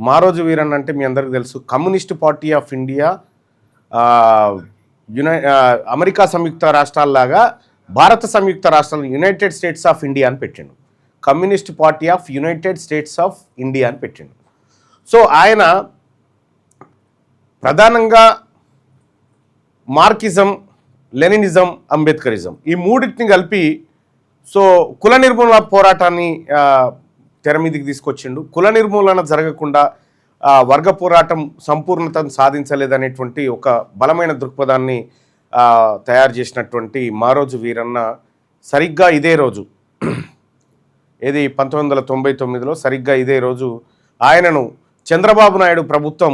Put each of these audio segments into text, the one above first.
మారోజు వీరన్న అంటే మీ అందరికీ తెలుసు Communist Party of India America సంయుక్త రాష్ట్రాల్లాగా భారత సంయుక్త రాష్ట్రాలు యునైటెడ్ స్టేట్స్ ఆఫ్ ఇండియా అని పెట్టిండు. Communist Party of United States of India అని పెట్టిండు. సో ఆయన ప్రధానంగా మార్కిజం, లెనినిజం, అంబేద్కరిజం ఈ మూడింటిని కలిపి సో కుల నిర్మూలన పోరాటాన్ని తెర మీదకి తీసుకొచ్చిండు. కుల నిర్మూలన జరగకుండా వర్గ పోరాటం సంపూర్ణతను సాధించలేదనేటువంటి ఒక బలమైన దృక్పథాన్ని తయారు చేసినటువంటి మారోజు వీరన్న సరిగ్గా ఇదే రోజు, ఏది 1999లో సరిగ్గా ఇదే రోజు ఆయనను చంద్రబాబు నాయుడు ప్రభుత్వం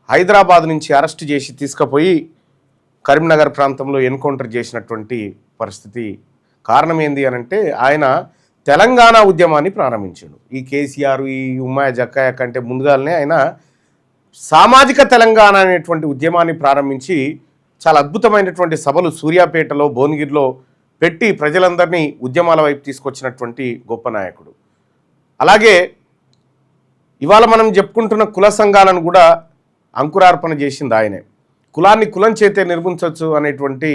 హైదరాబాద్ నుంచి అరెస్ట్ చేసి తీసుకుపోయి కరీంనగర్ ప్రాంతంలో ఎన్కౌంటర్ చేసినటువంటి పరిస్థితి. కారణం ఏంది అనంటే ఆయన తెలంగాణ ఉద్యమాన్ని ప్రారంభించాడు. ఈ కేసీఆర్, ఈ ఉమ్మాయ జక్కయ్య కంటే ముందుగానే ఆయన సామాజిక తెలంగాణ అనేటువంటి ఉద్యమాన్ని ప్రారంభించి చాలా అద్భుతమైనటువంటి సభలు సూర్యాపేటలో, భువనగిరిలో పెట్టి ప్రజలందరినీ ఉద్యమాల వైపు తీసుకొచ్చినటువంటి గొప్ప నాయకుడు. అలాగే ఇవాళ మనం చెప్పుకుంటున్న కుల సంఘాలను కూడా అంకురార్పణ చేసింది ఆయనే. కులాన్ని కులం చేతే నిర్మించవచ్చు అనేటువంటి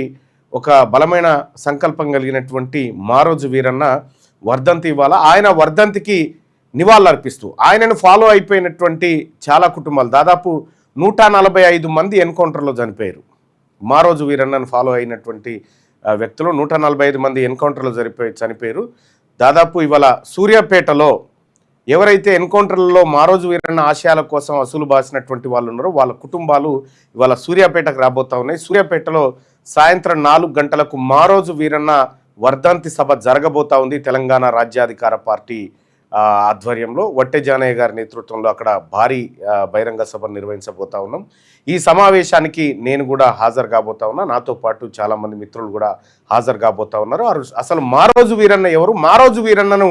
ఒక బలమైన సంకల్పం కలిగినటువంటి మారోజు వీరన్న వర్ధంతి ఇవాళ. ఆయన వర్ధంతికి నివాళులర్పిస్తూ ఆయనను ఫాలో అయిపోయినటువంటి చాలా కుటుంబాలు, దాదాపు 145 మంది ఎన్కౌంటర్లో చనిపోయారు. మారోజు వీరన్నను ఫాలో అయినటువంటి వ్యక్తులు 145 మంది ఎన్కౌంటర్లో చనిపోయారు. దాదాపు ఇవాళ సూర్యాపేటలో ఎవరైతే ఎన్కౌంటర్లలో మారోజు వీరన్న ఆశయాల కోసం అసలు బాసినటువంటి వాళ్ళు ఉన్నారో వాళ్ళ కుటుంబాలు ఇవాళ సూర్యాపేటకు రాబోతా ఉన్నాయి. సూర్యాపేటలో సాయంత్రం 4 గంటలకు మారోజు వీరన్న వర్ధంతి సభ జరగబోతా ఉంది. తెలంగాణ రాజ్యాధికార పార్టీ ఆధ్వర్యంలో వట్టె జానయ్య గారి నేతృత్వంలో అక్కడ భారీ బహిరంగ సభ నిర్వహించబోతా ఉన్నాం. ఈ సమావేశానికి నేను కూడా హాజరు కాబోతా ఉన్నా, నాతో పాటు చాలామంది మిత్రులు కూడా హాజరు కాబోతా ఉన్నారు. అసలు మారోజు వీరన్న ఎవరు, మారోజు వీరన్నను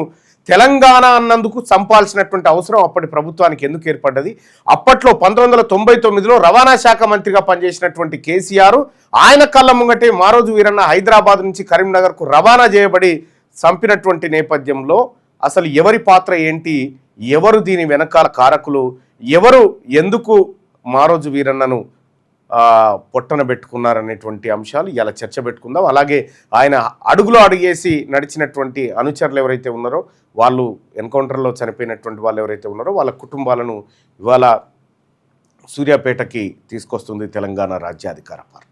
తెలంగాణ అన్నందుకు చంపాల్సినటువంటి అవసరం అప్పటి ప్రభుత్వానికి ఎందుకు ఏర్పడ్డది? అప్పట్లో 1999లో రవాణా శాఖ మంత్రిగా పనిచేసినటువంటి కేసీఆర్ ఆయన కళ్ళ ముంగటే మారోజు వీరన్న హైదరాబాద్ నుంచి కరీంనగర్కు రవాణా చేయబడి చంపినటువంటి నేపథ్యంలో అసలు ఎవరి పాత్ర ఏంటి, ఎవరు దీని వెనకాల కారకులు, ఎవరు ఎందుకు మారోజు వీరన్నను పొట్టన పెట్టుకున్నారనేటువంటి అంశాలు ఇలా చర్చ పెట్టుకుందాం. అలాగే ఆయన అడుగులో అడుగేసి నడిచినటువంటి అనుచరులు ఎవరైతే ఉన్నారో, వాళ్ళు ఎన్కౌంటర్లో చనిపోయినటువంటి వాళ్ళు ఎవరైతే ఉన్నారో వాళ్ళ కుటుంబాలను ఇవాళ సూర్యాపేటకి తీసుకొస్తుంది తెలంగాణ రాజ్యాధికార పార్టీ.